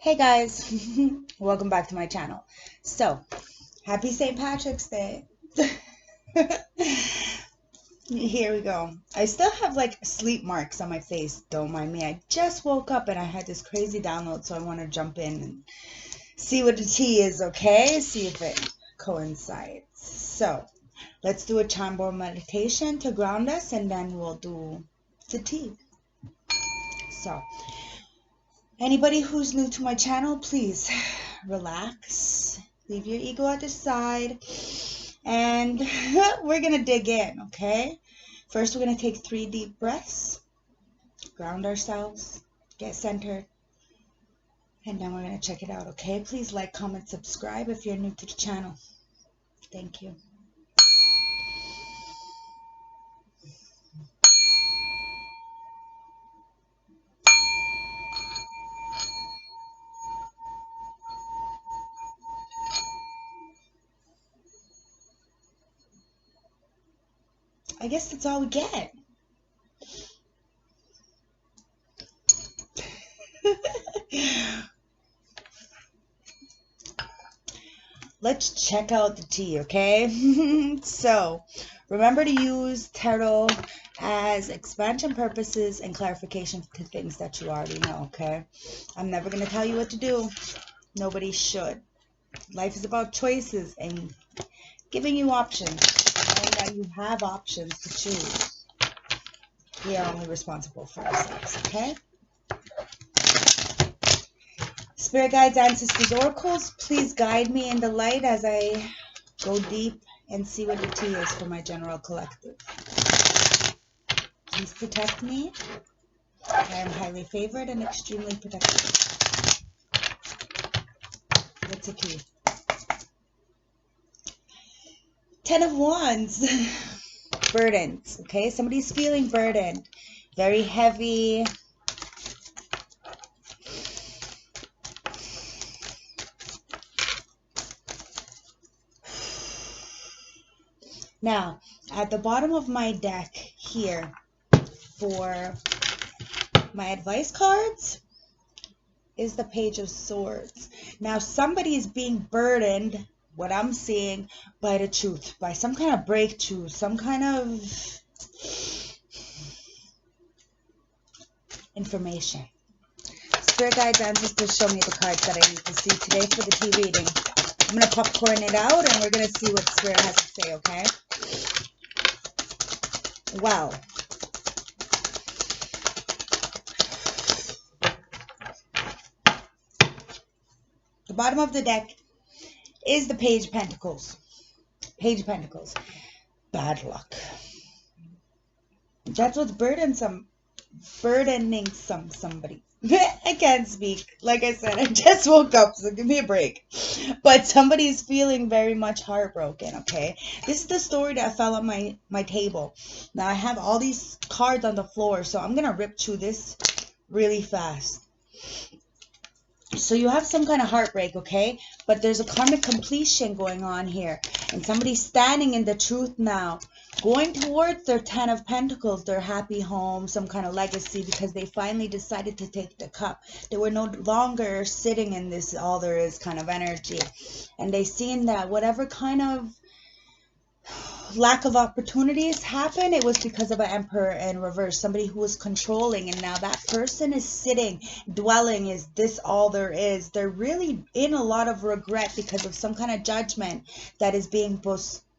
Hey guys, welcome back to my channel. So, happy St. Patrick's Day. Here we go. I still have like sleep marks on my face, don't mind me. I just woke up and I had this crazy download, so I want to jump in and see what the tea is, okay? See if it coincides. So, let's do a Chambord meditation to ground us and then we'll do the tea. So, anybody who's new to my channel, please relax, leave your ego at the side, and we're gonna dig in, okay? First, we're gonna take 3 deep breaths, ground ourselves, get centered, and then we're gonna check it out, okay? Please like, comment, subscribe if you're new to the channel. Thank you. I guess that's all we get. Let's check out the tea, okay? So, remember to use tarot as expansion purposes and clarification to things that you already know, okay? I'm never going to tell you what to do. Nobody should. Life is about choices and giving you options, knowing that you have options to choose. We are only responsible for ourselves, okay? Spirit guides, ancestors, oracles, please guide me in the light as I go deep and see what the tea is for my general collective. Please protect me. I am highly favored and extremely protected. What's the tea? 10 of Wands. Burdens, okay? Somebody's feeling burdened. Very heavy. Now, at the bottom of my deck here for my advice cards is the Page of Swords. Now, somebody is being burdened, what I'm seeing, by the truth, by some kind of breakthrough, some kind of information. Spirit guides, ancestors, show me the cards that I need to see today for the tea reading. I'm going to popcorn it out and we're going to see what Spirit has to say, okay? Well, the bottom of the deck is the Page of Pentacles. Page of Pentacles. Bad luck. That's what's burdening somebody. I can't speak. Like I said, I just woke up, so give me a break. But somebody's feeling very much heartbroken, okay? This is the story that fell on my table. Now, I have all these cards on the floor, so I'm going to rip through this really fast. So you have some kind of heartbreak, okay? But there's a karmic completion going on here. And somebody's standing in the truth now, going towards their 10 of Pentacles, their happy home, some kind of legacy, because they finally decided to take the cup. They were no longer sitting in this all there is kind of energy. And they seen that whatever kind of lack of opportunities happen, it was because of an Emperor in reverse, somebody who was controlling, and now that person is sitting, dwelling, is this all there is? They're really in a lot of regret because of some kind of judgment that is being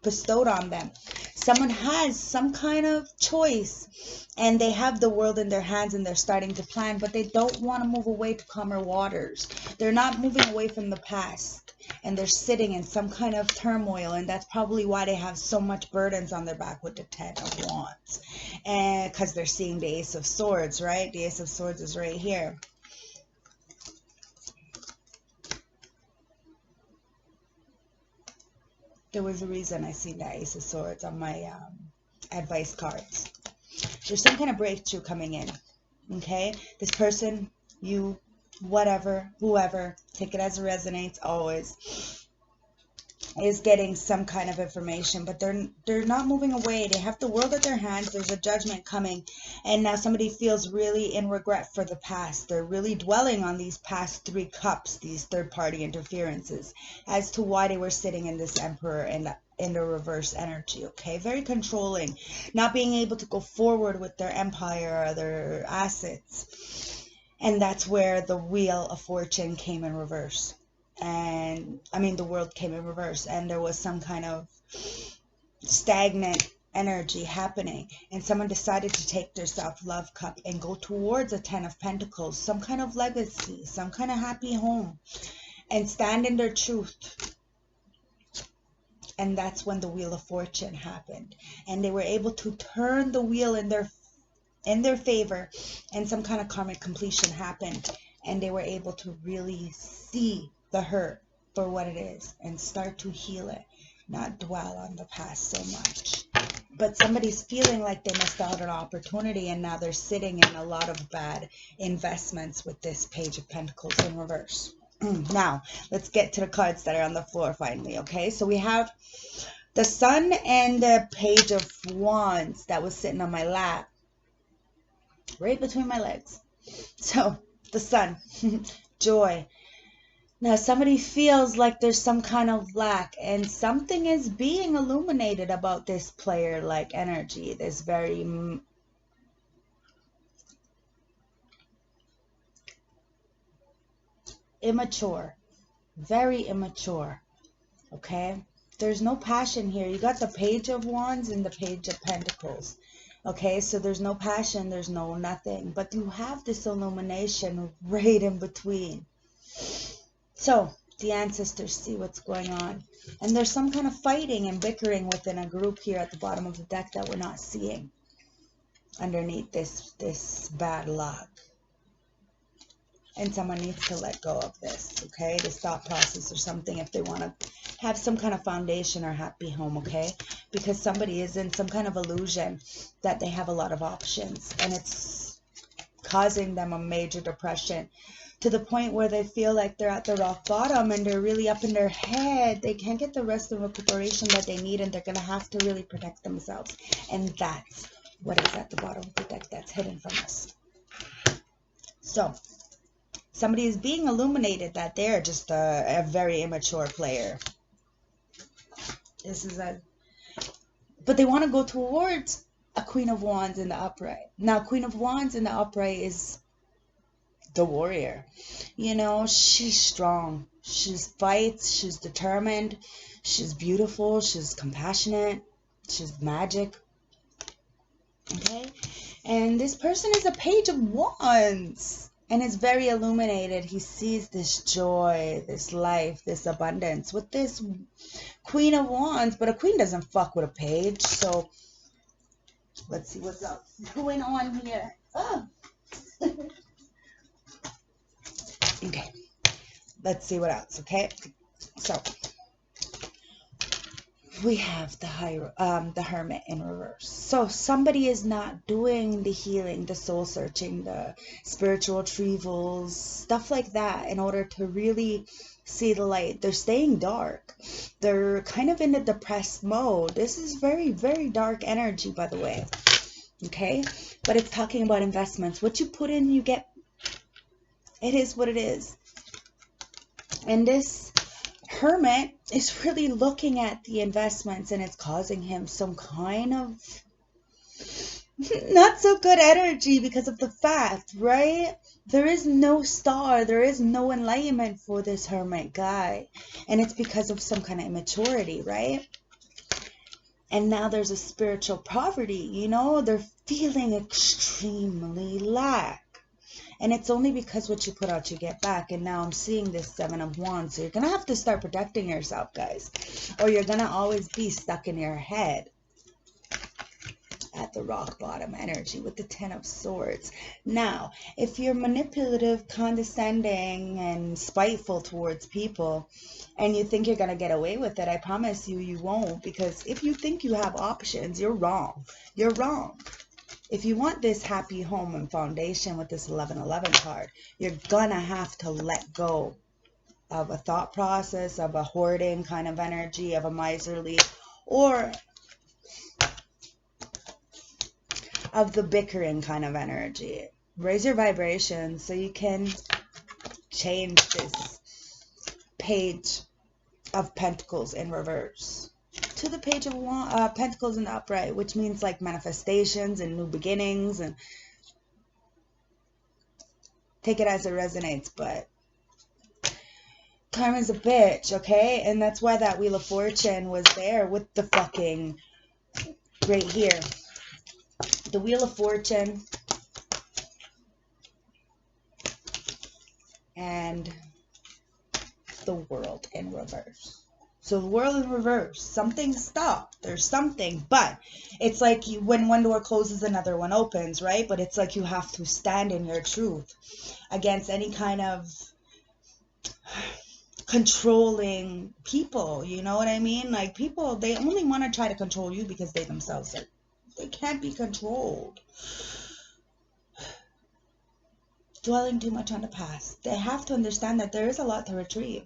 bestowed on them. Someone has some kind of choice and they have the world in their hands and they're starting to plan, but they don't want to move away to calmer waters. They're not moving away from the past. And they're sitting in some kind of turmoil, and that's probably why they have so much burdens on their back with the 10 of Wands. And because they're seeing the Ace of Swords, right? The Ace of Swords is right here. There was a reason I seen that Ace of Swords on my advice cards. There's some kind of breakthrough coming in, okay? This person, you, whatever, whoever, take it as it resonates always. is getting some kind of information, but they're not moving away. They have the world at their hands. There's a judgment coming, and now somebody feels really in regret for the past. They're really dwelling on these past 3 cups, these third-party interferences, as to why they were sitting in this Emperor and in the reverse energy. Okay, very controlling, not being able to go forward with their empire or their assets. And that's where the Wheel of Fortune came in reverse. And I mean, the world came in reverse, and there was some kind of stagnant energy happening, and someone decided to take their self-love cup and go towards a 10 of Pentacles, some kind of legacy, some kind of happy home, and stand in their truth. And that's when the Wheel of Fortune happened, and they were able to turn the wheel in their favor, and some kind of karmic completion happened, and they were able to really see the hurt for what it is and start to heal it, not dwell on the past so much. But somebody's feeling like they missed out on an opportunity, and now they're sitting in a lot of bad investments with this Page of Pentacles in reverse. Now, let's get to the cards that are on the floor finally, okay? So we have the Sun and the Page of Wands that was sitting on my lap, right between my legs. So, the Sun, joy. Now, somebody feels like there's some kind of lack, and something is being illuminated about this player-like energy, this very immature, very immature, okay? There's no passion here. You got the Page of Wands and the Page of Pentacles, okay? So there's no passion, there's no nothing, but you have this illumination right in between. So the ancestors see what's going on, and there's some kind of fighting and bickering within a group here at the bottom of the deck that we're not seeing underneath this bad luck. And someone needs to let go of this, okay? This thought process or something, if they want to have some kind of foundation or happy home, okay? Because somebody is in some kind of illusion that they have a lot of options, and it's causing them a major depression to the point where they feel like they're at the rock bottom and they're really up in their head. They can't get the rest of recuperation that they need, and they're going to have to really protect themselves. And that's what is at the bottom of the deck that's hidden from us. So somebody is being illuminated that they're just a very immature player. But they want to go towards a Queen of Wands in the upright. Now, Queen of Wands in the upright is the warrior. You know, she's strong. She fights. She's determined. She's beautiful. She's compassionate. She's magic. Okay? And this person is a Page of Wands. And it's very illuminated. He sees this joy, this life, this abundance with this Queen of Wands. But a queen doesn't fuck with a page. So let's see what's else going on here. Oh. Okay. Let's see what else, okay? So we have the Hermit in reverse. So somebody is not doing the healing, the soul searching, the spiritual retrievals, stuff like that in order to really see the light. They're staying dark. They're kind of in a depressed mode. This is very, very dark energy, by the way. Okay? But it's talking about investments. What you put in, you get. It is what it is. And this Hermit is really looking at the investments, and it's causing him some kind of not so good energy because of the fact, right? There is no star, there is no enlightenment for this Hermit guy, and it's because of some kind of immaturity, right? And now there's a spiritual poverty, you know, they're feeling extremely lack. And it's only because what you put out, you get back. And now I'm seeing this Seven of Wands. So you're going to have to start protecting yourself, guys. Or you're going to always be stuck in your head at the rock bottom energy with the Ten of Swords. Now, if you're manipulative, condescending, and spiteful towards people, and you think you're going to get away with it, I promise you, you won't. Because if you think you have options, you're wrong. You're wrong. If you want this happy home and foundation with this 1111 card, you're gonna have to let go of a thought process, of a hoarding kind of energy, of a miserly, or of the bickering kind of energy. Raise your vibration so you can change this page of Pentacles in reverse to the page of Pentacles in the upright, which means like manifestations and new beginnings, and take it as it resonates. But karma's a bitch, okay? And that's why that Wheel of Fortune was there with the fucking right here. The Wheel of Fortune and the World in reverse. So the World in reverse, something stopped. There's something, but it's like when one door closes, another one opens, right? But it's like you have to stand in your truth against any kind of controlling people, you know what I mean? Like people, they only want to try to control you because they themselves are, they can't be controlled. Dwelling too much on the past. They have to understand that there is a lot to retrieve.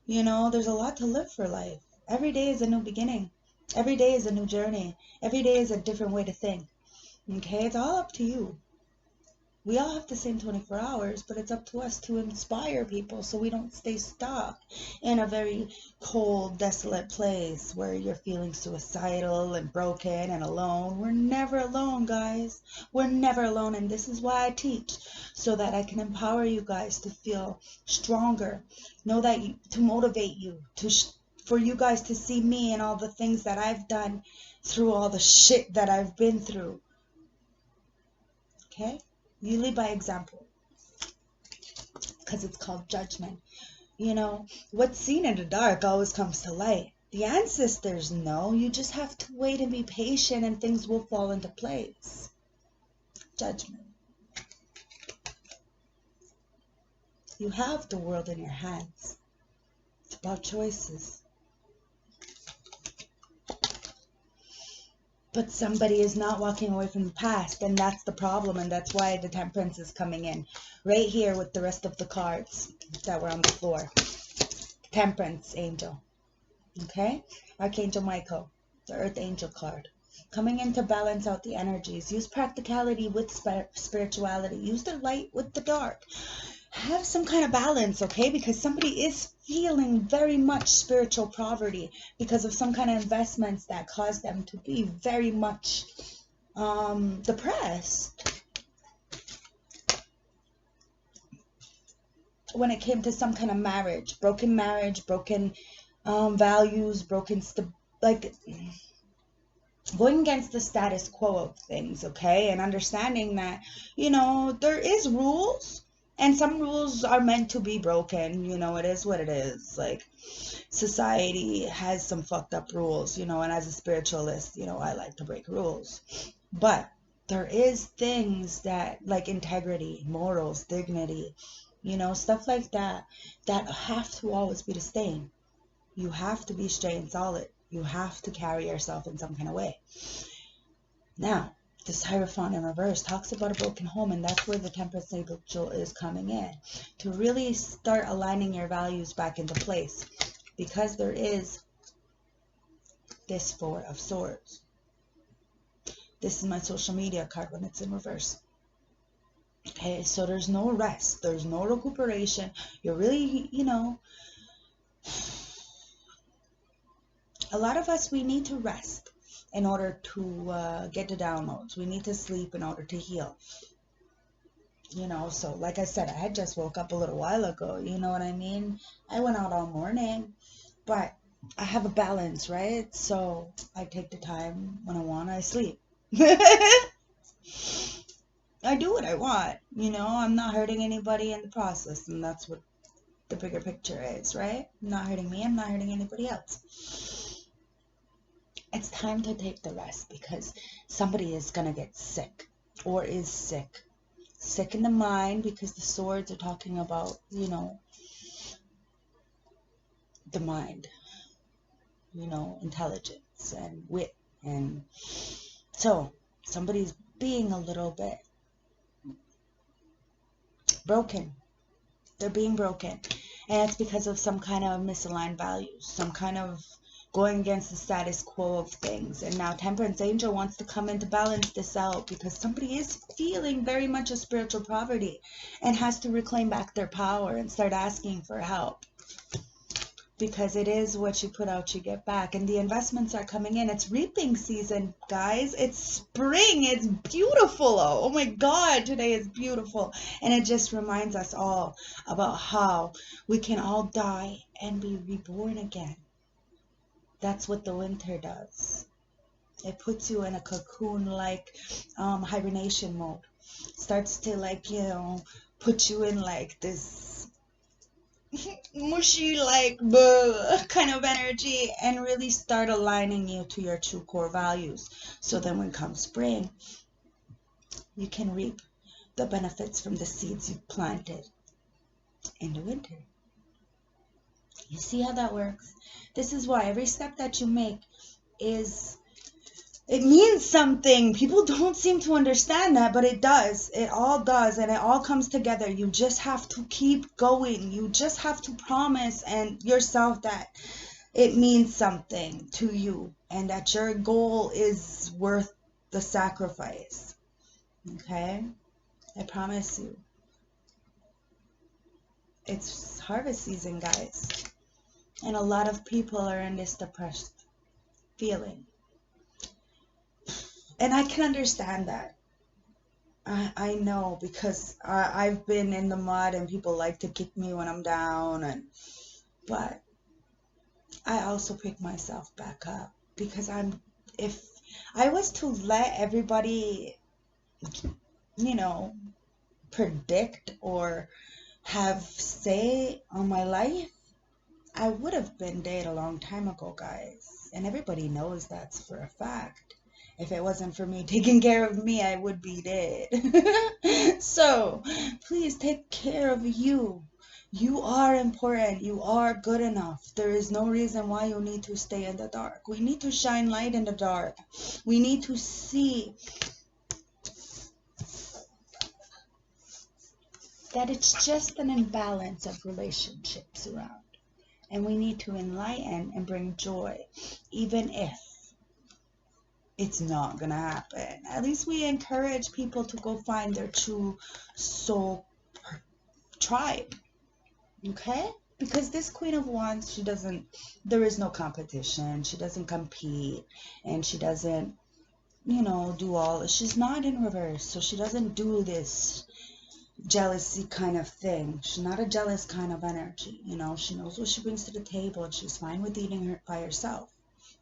You know, there's a lot to live for life. Every day is a new beginning. Every day is a new journey. Every day is a different way to think. Okay, it's all up to you. We all have the same 24 hours, but it's up to us to inspire people so we don't stay stuck in a very cold, desolate place where you're feeling suicidal and broken and alone. We're never alone, guys. We're never alone, and this is why I teach, so that I can empower you guys to feel stronger. Know that to motivate you, for you guys to see me and all the things that I've done through all the shit that I've been through. Okay? You lead by example, because it's called judgment. You know, what's seen in the dark always comes to light. The ancestors know. You just have to wait and be patient, and things will fall into place. Judgment. You have the world in your hands. It's about choices. But somebody is not walking away from the past, and that's the problem, and that's why the Temperance is coming in right here with the rest of the cards that were on the floor. Temperance angel, okay? Archangel Michael, the Earth Angel card. Coming in to balance out the energies. Use practicality with spirituality. Use the light with the dark. Have some kind of balance, okay? Because somebody is feeling very much spiritual poverty because of some kind of investments that caused them to be very much depressed when it came to some kind of marriage, broken values, like going against the status quo of things, okay? And understanding that, you know, there is rules. And some rules are meant to be broken, you know, it is what it is. Like, society has some fucked up rules, you know, and as a spiritualist, you know, I like to break rules. But there is things that, like integrity, morals, dignity, you know, stuff like that, that have to always be the same. You have to be straight and solid. You have to carry yourself in some kind of way. Now, this Hierophant in reverse talks about a broken home, and that's where the Temperance angel is coming in, to really start aligning your values back into place, because there is this Four of Swords. This is my social media card when it's in reverse. Okay, so there's no rest, there's no recuperation. You're really, you know, a lot of us, we need to rest in order to get the downloads. We need to sleep in order to heal. You know, so like I said, I had just woke up a little while ago. You know what I mean? I went out all morning, but I have a balance, right? So I take the time when I want, I sleep. I do what I want. You know, I'm not hurting anybody in the process, and that's what the bigger picture is, right? I'm not hurting me, I'm not hurting anybody else. It's time to take the rest, because somebody is going to get sick, or is sick. Sick in the mind, because the swords are talking about, you know, the mind, you know, intelligence and wit. And so somebody's being a little bit broken. They're being broken. And it's because of some kind of misaligned values, some kind of going against the status quo of things. And now Temperance Angel wants to come in to balance this out, because somebody is feeling very much a spiritual poverty and has to reclaim back their power and start asking for help. Because it is what you put out, you get back. And the investments are coming in. It's reaping season, guys. It's spring. It's beautiful. Oh my God, today is beautiful. And it just reminds us all about how we can all die and be reborn again. That's what the winter does. It puts you in a cocoon-like hibernation mode. Starts to, like, you know, put you in like this mushy, like, kind of energy, and really start aligning you to your true core values. So then when comes spring, you can reap the benefits from the seeds you planted in the winter. You see how that works? This is why every step that you make it means something. People don't seem to understand that, but it does. It all does, and it all comes together. You just have to keep going. You just have to promise and yourself that it means something to you and that your goal is worth the sacrifice. Okay? I promise you. It's harvest season, guys. And a lot of people are in this depressed feeling. And I can understand that. I know, because I've been in the mud and people like to kick me when I'm down, but I also pick myself back up, because if I was to let everybody, you know, predict or have say on my life, I would have been dead a long time ago, guys. And everybody knows that's for a fact. If it wasn't for me taking care of me, I would be dead. So, please take care of you. You are important. You are good enough. There is no reason why you need to stay in the dark. We need to shine light in the dark. We need to see that it's just an imbalance of relationships around. And we need to enlighten and bring joy, even if it's not gonna happen. At least we encourage people to go find their true soul tribe. Okay? Because this Queen of Wands, there is no competition. She doesn't compete, and she doesn't, she's not in reverse, so she doesn't do this jealousy kind of thing. She's not a jealous kind of energy. She knows what she brings to the table, and she's fine with eating her by herself.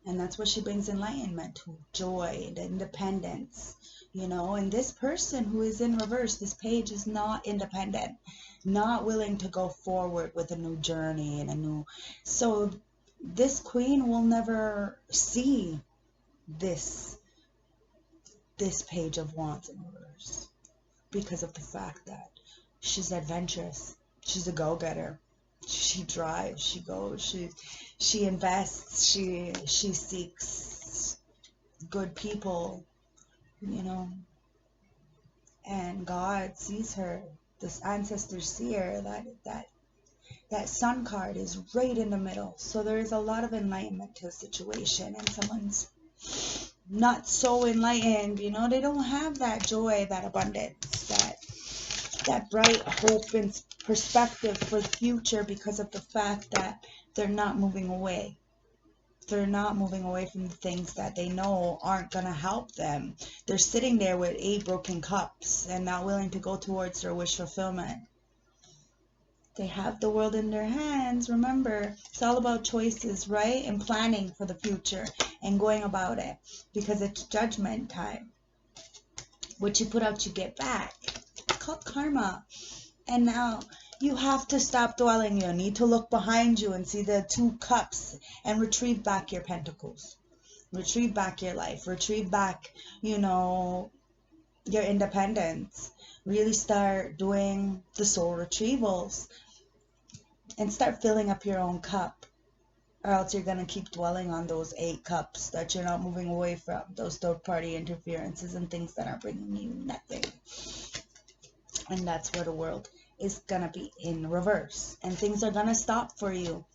And that's what she brings enlightenment to, joy, the independence, and this person who is in reverse, this page, is not independent, not willing to go forward with a new journey and so this queen will never see this page of wands in reverse, because of the fact that she's adventurous, she's a go-getter. She drives, she goes, she invests, she seeks good people, and God sees her. The ancestors see her. That sun card is right in the middle. So there is a lot of enlightenment to the situation, and someone's not so enlightened, they don't have that joy, that abundance, that bright hope and perspective for the future, because of the fact that they're not moving away. They're not moving away from the things that they know aren't going to help them. They're sitting there with 8 broken cups and not willing to go towards their wish fulfillment. They have the world in their hands. Remember, it's all about choices, right? And planning for the future and going about it, because it's judgment time. What you put out, you get back. It's called karma. And now you have to stop dwelling. You need to look behind you and see the 2 cups and retrieve back your pentacles. Retrieve back your life. Retrieve back, your independence. Really start doing the soul retrievals and start filling up your own cup. Or else you're going to keep dwelling on those 8 cups that you're not moving away from. Those third-party interferences and things that are bringing you nothing. And that's where the world is going to be in reverse. And things are going to stop for you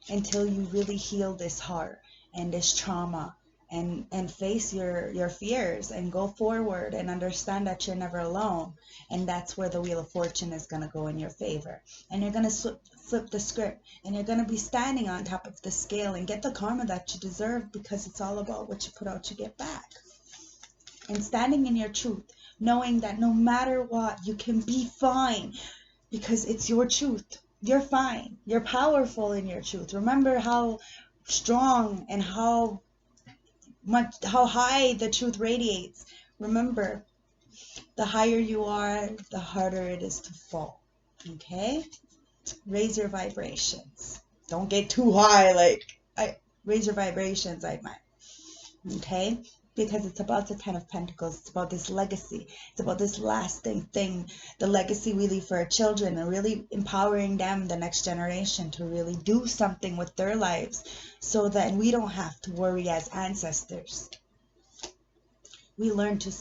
until you really heal this heart and this trauma and face your fears and go forward and understand that you're never alone. And that's where the Wheel of Fortune is going to go in your favor. And you're going to flip the script, and you're going to be standing on top of the scale and get the karma that you deserve, because it's all about what you put out, you get back. And standing in your truth, knowing that no matter what, you can be fine because it's your truth. You're fine. You're powerful in your truth. Remember how strong and how high the truth radiates. Remember, the higher you are, the harder it is to fall. Okay? Raise your vibrations. Don't get too high. Raise your vibrations, I meant. Okay? Because it's about the Ten of Pentacles. It's about this legacy. It's about this lasting thing. The legacy we leave for our children, and really empowering them, the next generation, to really do something with their lives so that we don't have to worry as ancestors. We learn to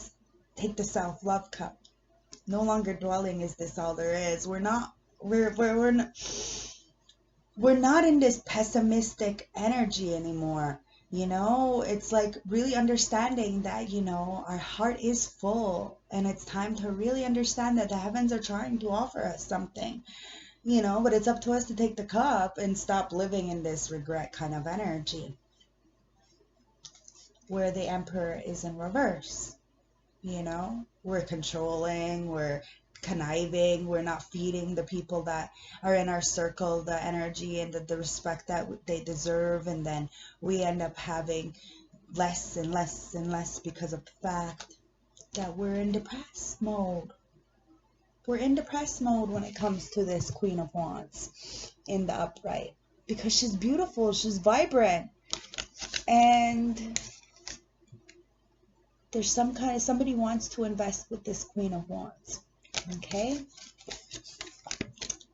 take the self-love cup. No longer dwelling, is this all there is? We're not in this pessimistic energy anymore. You know, it's like really understanding that, you know, our heart is full, and it's time to really understand that the heavens are trying to offer us something, you know, but it's up to us to take the cup and stop living in this regret kind of energy where the Emperor is in reverse. You know, we're controlling, we're conniving, we're not feeding the people that are in our circle the energy and the respect that they deserve, and then we end up having less and less and less because of the fact that we're in depressed mode. We're in depressed mode when it comes to this Queen of Wands in the upright, because she's beautiful, she's vibrant, and there's somebody wants to invest with this Queen of Wands. Okay,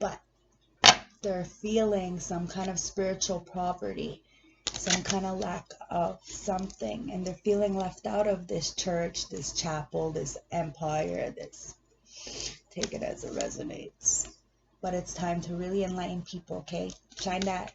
but they're feeling some kind of spiritual poverty, some kind of lack of something, and they're feeling left out of this church, this chapel, this empire, this, take it as it resonates. But it's time to really enlighten people. Okay, shine that,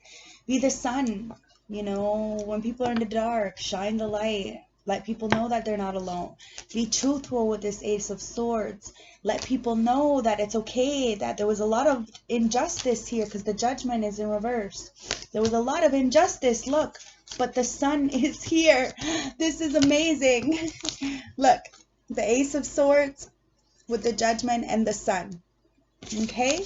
be the sun, you know, when people are in the dark, shine the light. Let people know that they're not alone. Be truthful with this Ace of Swords. Let people know that it's okay, that there was a lot of injustice here, because the Judgment is in reverse. There was a lot of injustice, look, but the sun is here. This is amazing. Look, the Ace of Swords with the Judgment and the sun. Okay?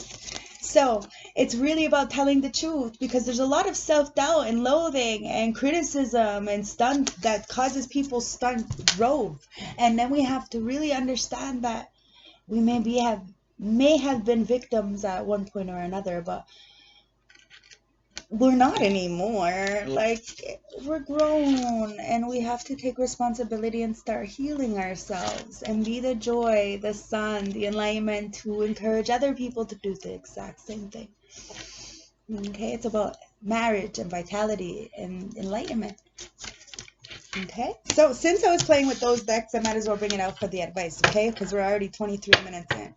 So it's really about telling the truth, because there's a lot of self-doubt and loathing and criticism and stunt that causes people stunt growth. And then we have to really understand that we may have been victims at one point or another, but we're not anymore. Like, we're grown, and we have to take responsibility and start healing ourselves and be the joy, the sun, the enlightenment to encourage other people to do the exact same thing. Okay, it's about marriage and vitality and enlightenment. Okay, so since I was playing with those decks, I might as well bring it out for the advice, okay, because we're already 23 minutes in.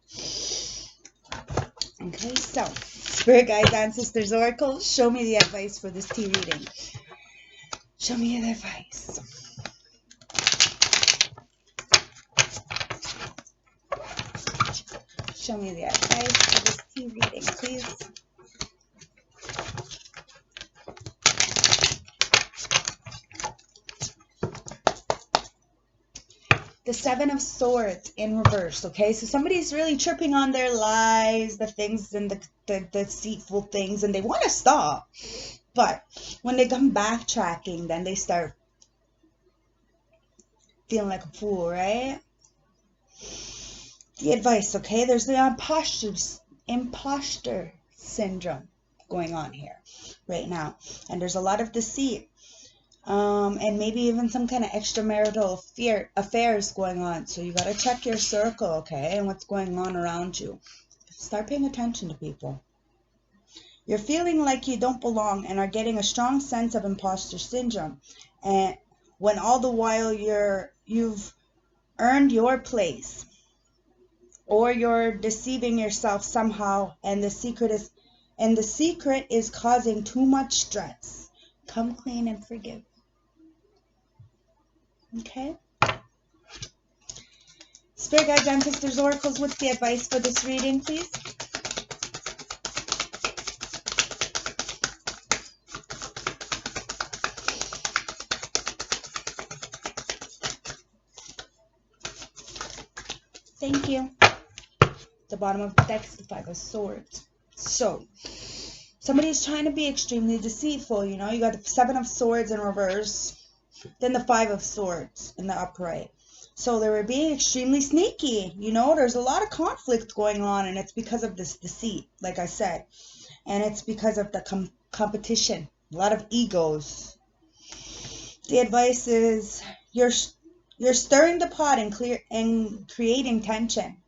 Okay, so Spirit Guides, Ancestors, Oracles, show me the advice for this tea reading. Show me the advice. Show me the advice for this tea reading, please. The Seven of Swords in reverse, okay? So somebody's really tripping on their lies, the things and the deceitful things, and they want to stop. But when they come backtracking, then they start feeling like a fool, right? The advice, okay? There's the imposter syndrome going on here right now. And there's a lot of deceit. And maybe even some kind of extramarital affairs going on. So you got to check your circle, okay, and what's going on around you. Start paying attention to people. You're feeling like you don't belong and are getting a strong sense of imposter syndrome. And when all the while you've earned your place or you're deceiving yourself somehow, and the secret is causing too much stress. Come clean and forgive. Okay? Spirit guides, ancestors, oracles, what's the advice for this reading, please? Thank you. The bottom of the deck is the Five of Swords. So, somebody's trying to be extremely deceitful, you know. You got the Seven of Swords in reverse, then the Five of Swords in the upright. So they were being extremely sneaky, you know. There's a lot of conflict going on, and it's because of this deceit, like I said. And it's because of the competition, a lot of egos. The advice is you're stirring the pot and creating tension.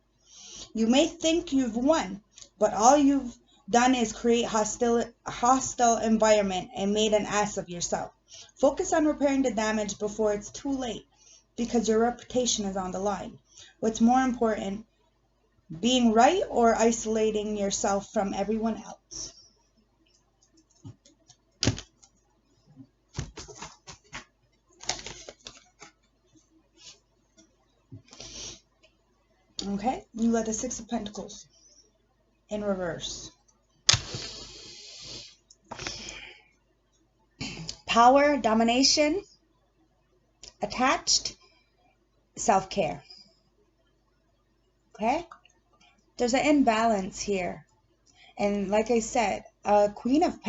You may think you've won, but all you've done is create a hostile environment and made an ass of yourself. Focus on repairing the damage before it's too late, because your reputation is on the line. What's more important, being right or isolating yourself from everyone else? Okay, you got the Six of Pentacles in reverse. Power, domination, attached, self-care. Okay? There's an imbalance here. And like I said, a Queen of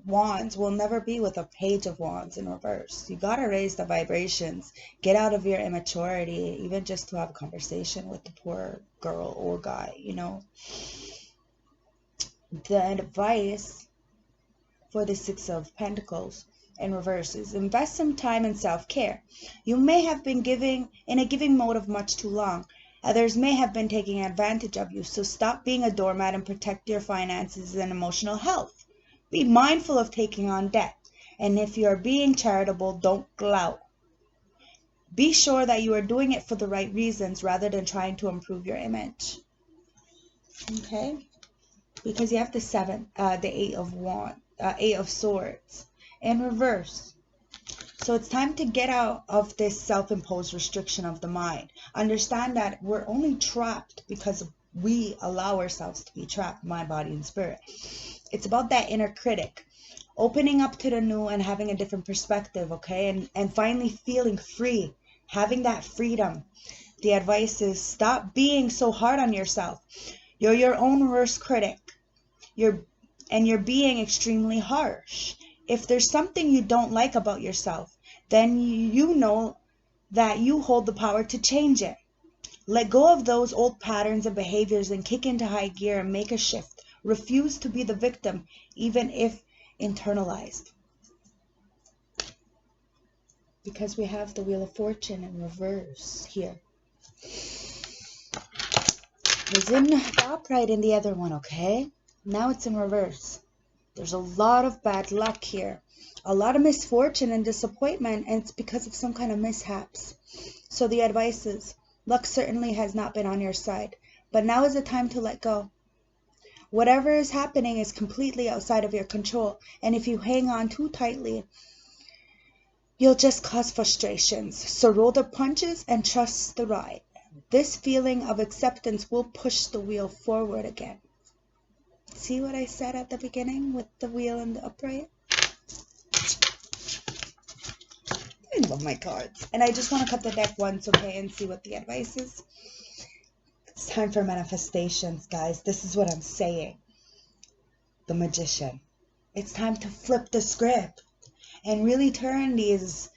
Wands will never be with a Page of Wands in reverse. You gotta raise the vibrations. Get out of your immaturity, even just to have a conversation with the poor girl or guy, you know. The advice for the Six of Pentacles in reverse is invest some time in self-care. You may have been in a giving mode of much too long. Others may have been taking advantage of you, so stop being a doormat and protect your finances and emotional health. Be mindful of taking on debt, and if you are being charitable, don't gloat. Be sure that you are doing it for the right reasons rather than trying to improve your image. Okay? Because you have the Eight of Swords in reverse. So it's time to get out of this self-imposed restriction of the mind. Understand that we're only trapped because we allow ourselves to be trapped, mind, body, and spirit. It's about that inner critic, opening up to the new and having a different perspective, okay? And finally feeling free, having that freedom. The advice is stop being so hard on yourself. You're your own worst critic. You're being extremely harsh. If there's something you don't like about yourself, then you know that you hold the power to change it. Let go of those old patterns and behaviors and kick into high gear and make a shift. Refuse to be the victim, even if internalized. Because we have the Wheel of Fortune in reverse here. It was in the upright in the other one, okay? Now it's in reverse. There's a lot of bad luck here. A lot of misfortune and disappointment, and it's because of some kind of mishaps. So the advice is, luck certainly has not been on your side, but now is the time to let go. Whatever is happening is completely outside of your control, and if you hang on too tightly, you'll just cause frustrations. So roll the punches and trust the ride. This feeling of acceptance will push the wheel forward again. See what I said at the beginning with the wheel and the upright? I love my cards. And I just want to cut the deck once, okay, and see what the advice is. It's time for manifestations, guys. This is what I'm saying. The Magician. It's time to flip the script and really turn these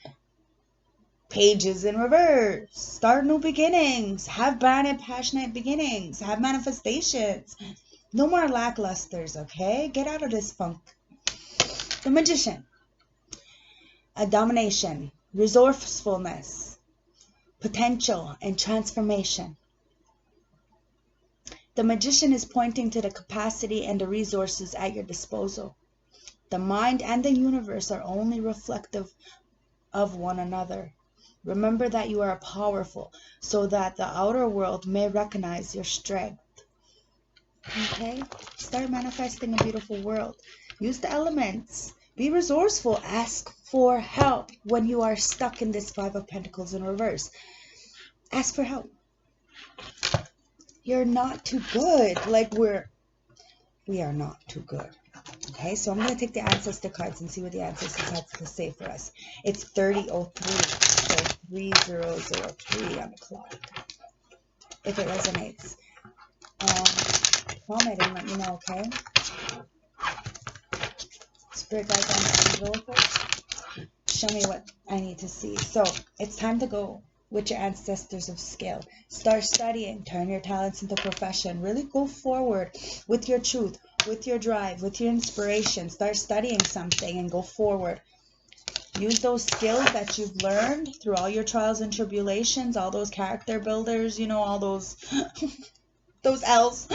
pages in reverse. Start new beginnings. Have brand and passionate beginnings. Have manifestations. No more lacklusters, okay? Get out of this funk. The Magician. A domination, resourcefulness, potential, and transformation. The Magician is pointing to the capacity and the resources at your disposal. The mind and the universe are only reflective of one another. Remember that you are powerful, so that the outer world may recognize your strength. Okay? Start manifesting a beautiful world. Use the elements. Be resourceful. Ask for help when you are stuck in this Five of Pentacles in reverse. Ask for help. You're not too good. Like we are not too good. Okay, so I'm going to take the ancestor cards and see what the ancestors have to say for us. It's 3003, so 3003 on the clock. If it resonates. Comment and let me know, okay? Spirit guides, ancestors, oracles, show me what I need to see. So it's time to go with your ancestors of skill. Start studying. Turn your talents into profession. Really go forward with your truth, with your drive, with your inspiration. Start studying something and go forward. Use those skills that you've learned through all your trials and tribulations, all those character builders, you know, all those those L's.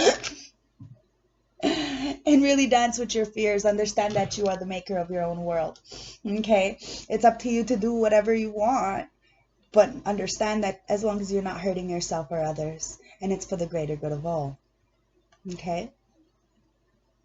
And really dance with your fears. Understand that you are the maker of your own world. Okay? It's up to you to do whatever you want. But understand that as long as you're not hurting yourself or others, and it's for the greater good of all. Okay?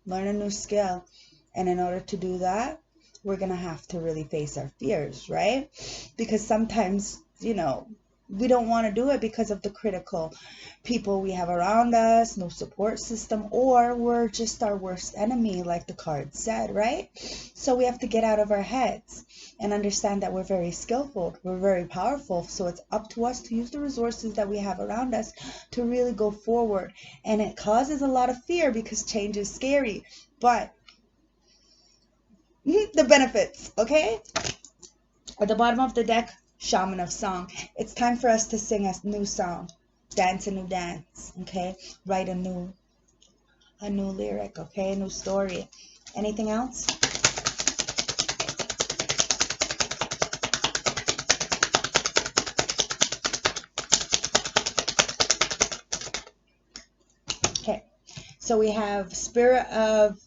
Learn a new skill. And in order to do that, we're going to have to really face our fears, right? Because sometimes, you know, we don't want to do it because of the critical people we have around us, no support system, or we're just our worst enemy, like the card said, right? So we have to get out of our heads and understand that we're very skillful, we're very powerful, so it's up to us to use the resources that we have around us to really go forward. And it causes a lot of fear because change is scary, but the benefits, okay? At the bottom of the deck, Shaman of Song. It's time for us to sing a new song, dance a new dance, okay? Write a new lyric, okay? A new story. Anything else? Okay, so we have Spirit of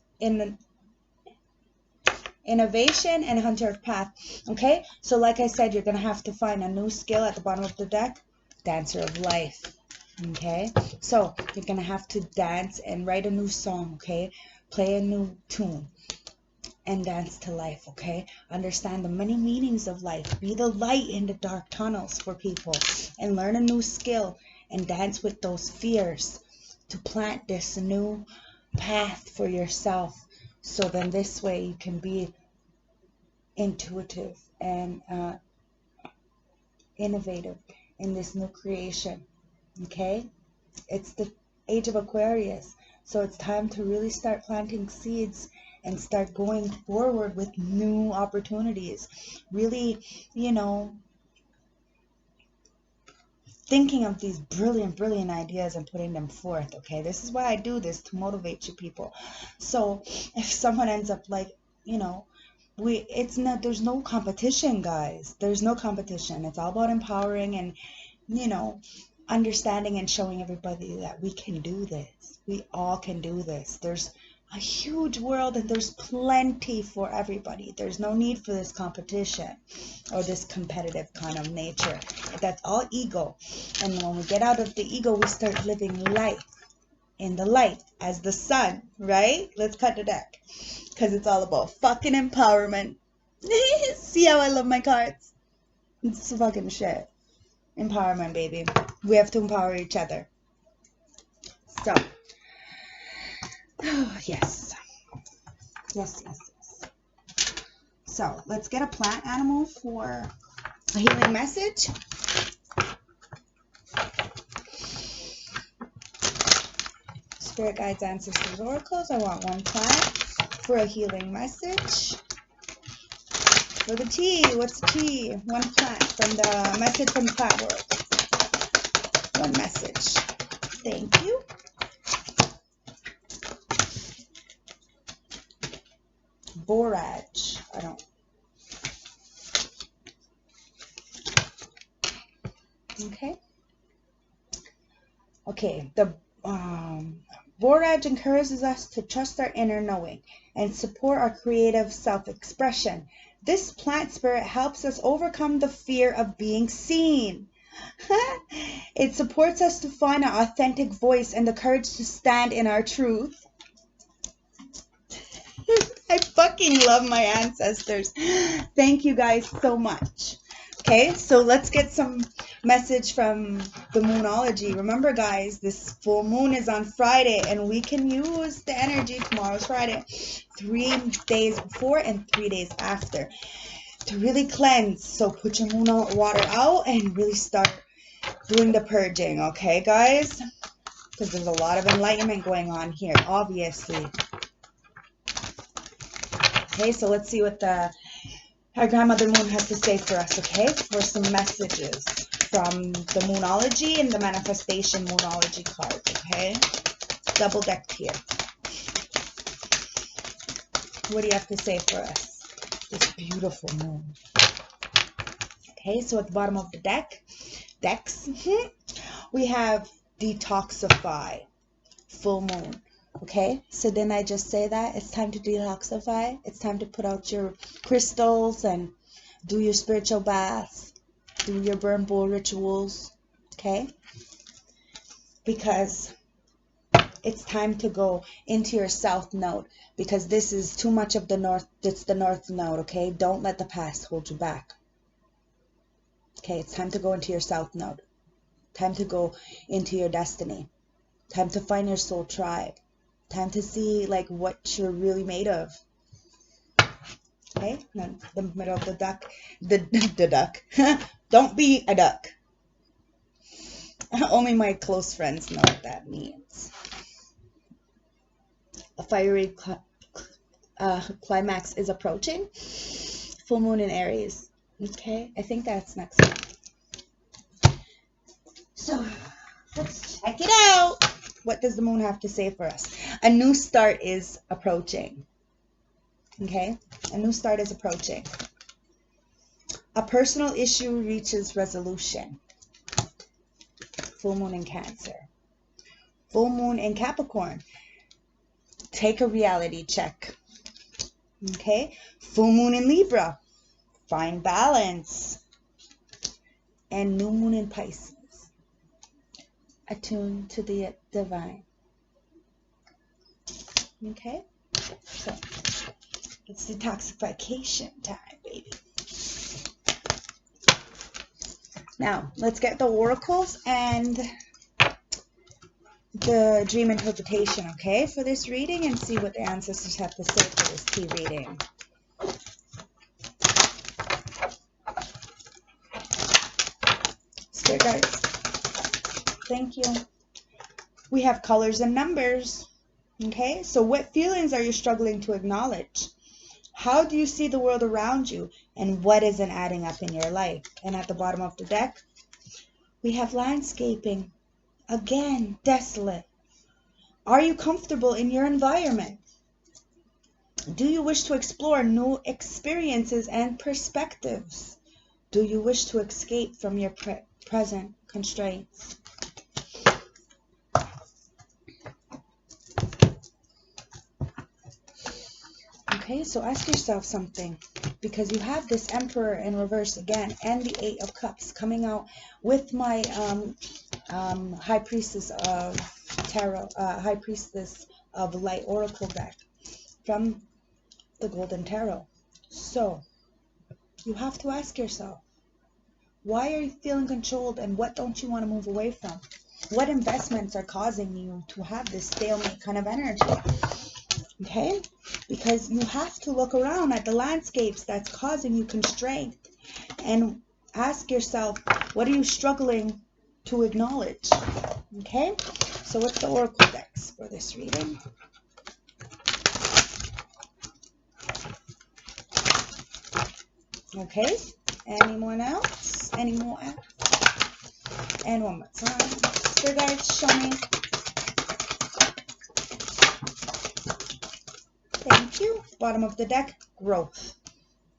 Innovation and Hunter of Path. Okay, so like I said, you're going to have to find a new skill at the bottom of the deck. Dancer of Life. Okay, so you're going to have to dance and write a new song. Okay, play a new tune and dance to life. Okay, understand the many meanings of life. Be the light in the dark tunnels for people and learn a new skill and dance with those fears to plant this new path for yourself. So then this way you can be intuitive and innovative in this new creation. Okay? It's the age of Aquarius. So it's time to really start planting seeds and start going forward with new opportunities. Really, you know, thinking of these brilliant ideas and putting them forth. Okay, this is why I do this, to motivate you people. So if someone ends up like, you know, there's no competition, guys. There's no competition. It's all about empowering and, you know, understanding and showing everybody that we can do this. We all can do this. There's a huge world and there's plenty for everybody. There's no need for this competition or this competitive kind of nature. That's all ego. And when we get out of the ego, we start living life in the light as the sun, right? Let's cut the deck because it's all about fucking empowerment. See how I love my cards? It's fucking shit. Empowerment, baby. We have to empower each other. So, yes. So, let's get a plant animal for a healing message. Spirit guides, ancestors, oracles. I want one plant for a healing message. For the tea, what's the tea? One plant from the message from the plant world. One message. Thank you. Borage. I don't. Okay. Okay. The Borage encourages us to trust our inner knowing and support our creative self-expression. This plant spirit helps us overcome the fear of being seen. It supports us to find our authentic voice and the courage to stand in our truth. I fucking love my ancestors. Thank you guys so much. Okay, so let's get some message from the Moonology. Remember, guys, this full moon is on Friday, and we can use the energy. Tomorrow's Friday, 3 days before and 3 days after to really cleanse. So put your moon water out and really start doing the purging, okay, guys? Because there's a lot of enlightenment going on here, obviously. Okay, so let's see what our grandmother moon has to say for us, okay? For some messages from the Moonology and the Manifestation Moonology card, okay? Double decked here. What do you have to say for us? This beautiful moon. Okay, so at the bottom of the decks, we have detoxify, full moon. Okay, so then I just say that it's time to detoxify. It's time to put out your crystals and do your spiritual baths, do your burn bowl rituals, okay? Because it's time to go into your south node, because this is too much of the north. It's the north node, okay? Don't let the past hold you back. Okay, it's time to go into your south node. Time to go into your destiny. Time to find your soul tribe. Time to see like what you're really made of. Okay, now the middle of the duck, the duck. Don't be a duck. Only my close friends know what that means. A fiery climax is approaching. Full moon in Aries. Okay, I think that's next month. So let's check it out. What does the moon have to say for us? A new start is approaching. Okay? A new start is approaching. A personal issue reaches resolution. Full moon in Cancer. Full moon in Capricorn. Take a reality check. Okay? Full moon in Libra. Find balance. And new moon in Pisces. Attune to the divine. Okay, so it's detoxification time, baby. Now let's get the oracles and the dream interpretation, okay, for this reading, and see what the ancestors have to say for this tea reading. Spirit guides, thank you. We have colors and numbers. Okay, so what feelings are you struggling to acknowledge? How do you see the world around you? And what isn't adding up in your life? And at the bottom of the deck, we have landscaping. Again, desolate. Are you comfortable in your environment? Do you wish to explore new experiences and perspectives? Do you wish to escape from your present constraints? Okay, so ask yourself something, because you have this Emperor in reverse again, and the 8 of Cups coming out with my High Priestess of Tarot, High Priestess of Light Oracle deck from the Golden Tarot. So you have to ask yourself, why are you feeling controlled, and what don't you want to move away from? What investments are causing you to have this stalemate kind of energy? Okay, because you have to look around at the landscapes that's causing you constraint and ask yourself, what are you struggling to acknowledge? Okay, so what's the oracle decks for this reading? Okay, anyone else? Any more? And one more time. So guys, show me. Thank you. Bottom of the deck, growth.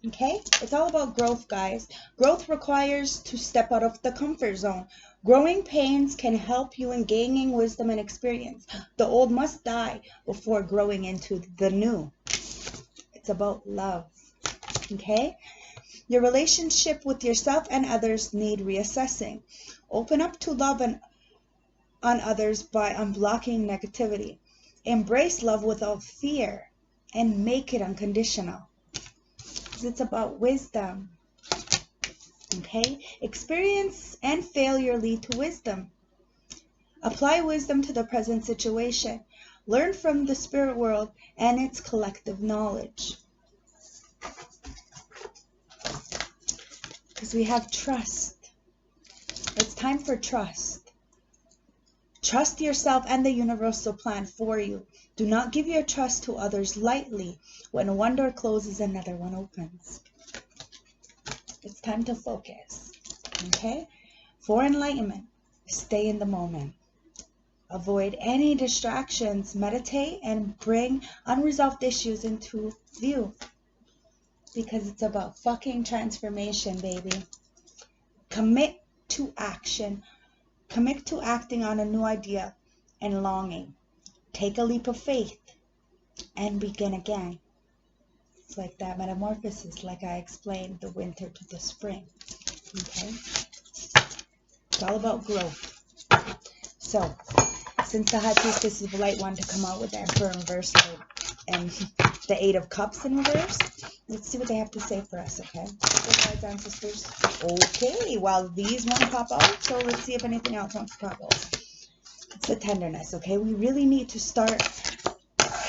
Okay, it's all about growth, guys. Growth requires to step out of the comfort zone. Growing pains can help you in gaining wisdom and experience. The old must die before growing into the new. It's about love. Okay? Your relationship with yourself and others need reassessing. Open up to love on others by unblocking negativity. Embrace love without fear and make it unconditional. It's about wisdom. Okay? Experience and failure lead to wisdom. Apply wisdom to the present situation. Learn from the spirit world and its collective knowledge. Because we have trust. It's time for trust. Trust yourself and the universal plan for you. Do not give your trust to others lightly. When one door closes, another one opens. It's time to focus. Okay? For enlightenment, stay in the moment. Avoid any distractions. Meditate and bring unresolved issues into view. Because it's about fucking transformation, baby. Commit to action. Commit to acting on a new idea and longing. Take a leap of faith and begin again. It's like that metamorphosis, like I explained, the winter to the spring. Okay? It's all about growth. So, since the High Priestess is the light one to come out with the Emperor in reverse and the Eight of Cups in reverse, let's see what they have to say for us, okay? Good guides, ancestors. Okay, well, these won't pop out, so let's see if anything else wants to pop out. It's the tenderness, okay? We really need to start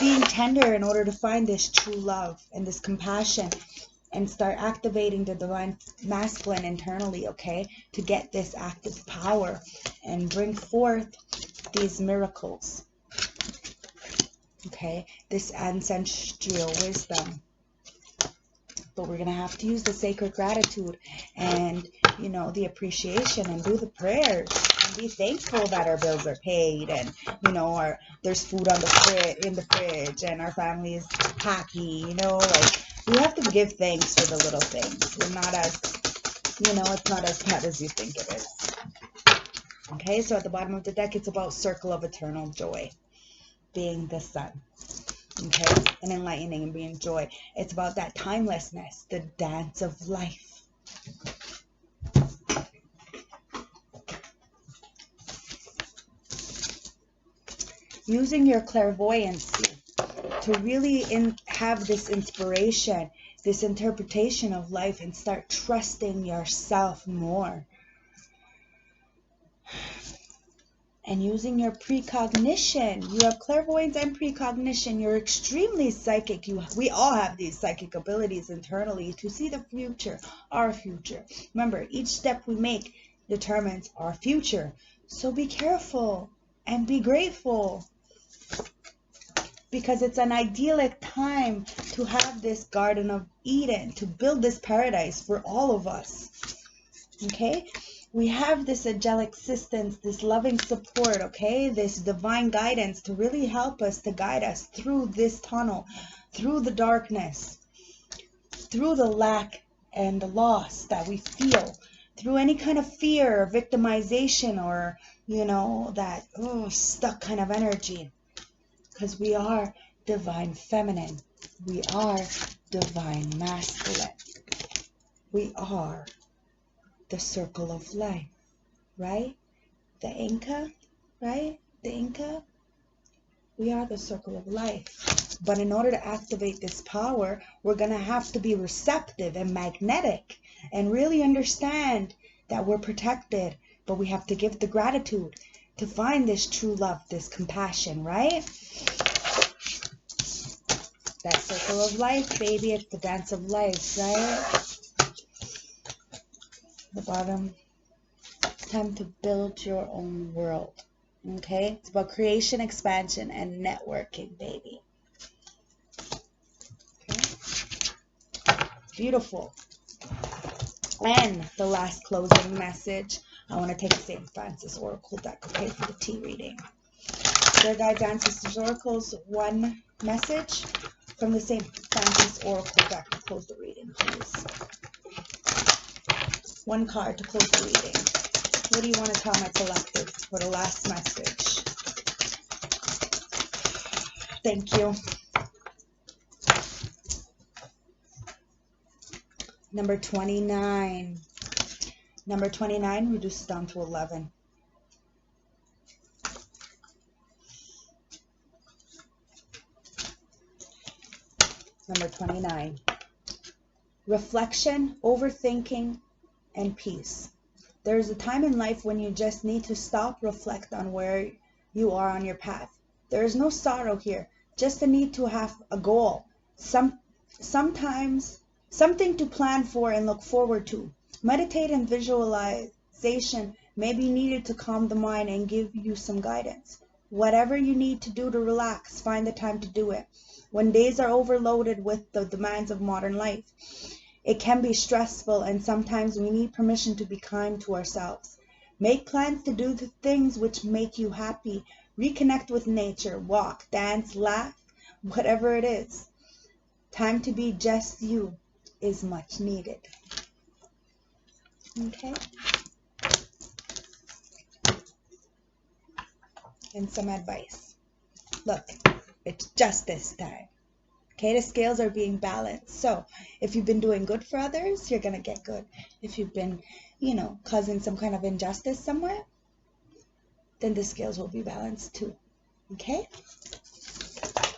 being tender in order to find this true love and this compassion and start activating the divine masculine internally, okay? To get this active power and bring forth these miracles, okay? This ancestral wisdom. But we're going to have to use the sacred gratitude and, you know, the appreciation and do the prayers and be thankful that our bills are paid and, you know, there's food on in the fridge and our family is happy, you know, like we have to give thanks for the little things. We're not as, you know, it's not as bad as you think it is. Okay, so at the bottom of the deck, it's about circle of eternal joy, being the sun. Okay, and enlightening and being joy. It's about that timelessness, the dance of life. Using your clairvoyancy to really have this inspiration, this interpretation of life, and start trusting yourself more. And using your precognition. You have clairvoyance and precognition. You're extremely psychic. We all have these psychic abilities internally to see the future, our future. Remember, each step we make determines our future. So be careful and be grateful. Because it's an idyllic time to have this Garden of Eden, to build this paradise for all of us. Okay? We have this angelic assistance, this loving support, okay? This divine guidance to really help us, to guide us through this tunnel, through the darkness, through the lack and the loss that we feel, through any kind of fear or victimization or, you know, that stuck kind of energy. Because we are divine feminine. We are divine masculine. We are the circle of life, right? The Inca, right? The Inca. We are the circle of life. But in order to activate this power, we're going to have to be receptive and magnetic and really understand that we're protected. But we have to give the gratitude to find this true love, this compassion, right? That circle of life, baby. It's the dance of life, right? The bottom. It's time to build your own world. Okay? It's about creation, expansion, and networking, baby. Okay? Beautiful. And the last closing message. I want to take the St. Francis Oracle deck, okay, for the tea reading. Dear guides, ancestors, oracles, one message from the St. Francis Oracle deck to close the reading, please. One card to close the reading. What do you want to tell my collective for the last message? Thank you. Number 29. Number 29 reduces down to 11. Number 29. Reflection, overthinking, and peace. There is a time in life when you just need to stop, reflect on where you are on your path. There is no sorrow here, just a need to have a goal. Sometimes something to plan for and look forward to. Meditate and visualization may be needed to calm the mind and give you some guidance. Whatever you need to do to relax, find the time to do it. When days are overloaded with the demands of modern life, it can be stressful, and sometimes we need permission to be kind to ourselves. Make plans to do the things which make you happy. Reconnect with nature, walk, dance, laugh, whatever it is. Time to be just you is much needed. Okay? And some advice. Look, it's justice time. Okay, the scales are being balanced. So if you've been doing good for others, you're going to get good. If you've been, causing some kind of injustice somewhere, then the scales will be balanced too. Okay?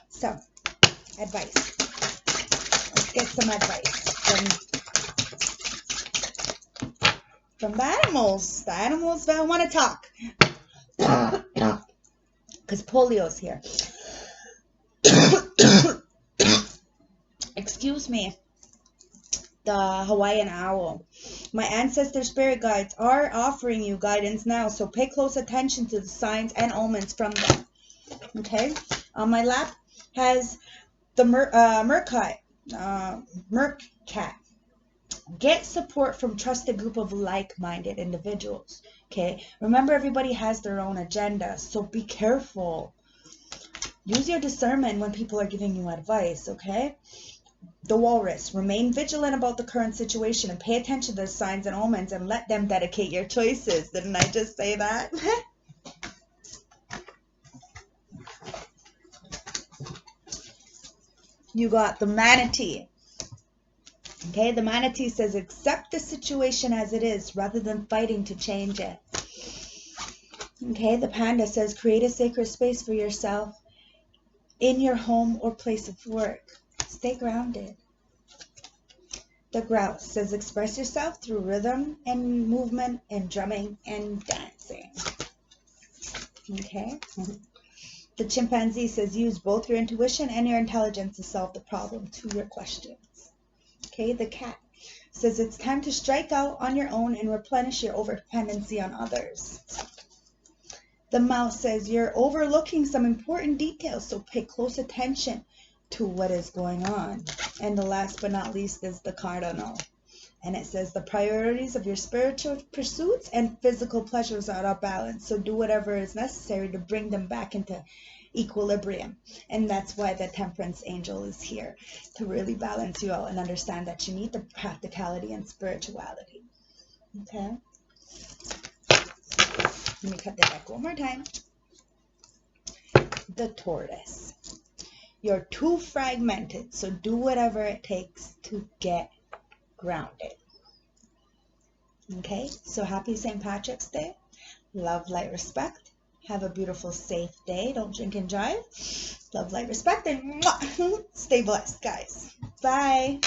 So, advice. Let's get some advice from the animals. The animals that want to talk. Because polio's here. Excuse me. The Hawaiian owl. My ancestor spirit guides are offering you guidance now, so pay close attention to the signs and omens from them. Okay? On my lap has the Mercat. Get support from trusted group of like-minded individuals. Okay? Remember, everybody has their own agenda, so be careful. Use your discernment when people are giving you advice, okay? The walrus. Remain vigilant about the current situation and pay attention to the signs and omens and let them dedicate your choices. Didn't I just say that? You got the manatee. Okay, the manatee says accept the situation as it is rather than fighting to change it. Okay, the panda says create a sacred space for yourself in your home or place of work. Stay grounded. The grouse says express yourself through rhythm and movement and drumming and dancing. Okay. The chimpanzee says use both your intuition and your intelligence to solve the problem to your questions. Okay. The cat says it's time to strike out on your own and replenish your overdependency on others. The mouse says you're overlooking some important details, so pay close attention to what is going on. And the last but not least is the cardinal. And it says the priorities of your spiritual pursuits and physical pleasures are out of balance. So do whatever is necessary to bring them back into equilibrium. And that's why the temperance angel is here, to really balance you out and understand that you need the practicality and spirituality. Okay? Let me cut the deck one more time. The tortoise. You're too fragmented, so do whatever it takes to get grounded. Okay, so happy St. Patrick's Day. Love, light, respect. Have a beautiful, safe day. Don't drink and drive. Love, light, respect, and stay blessed, guys. Bye.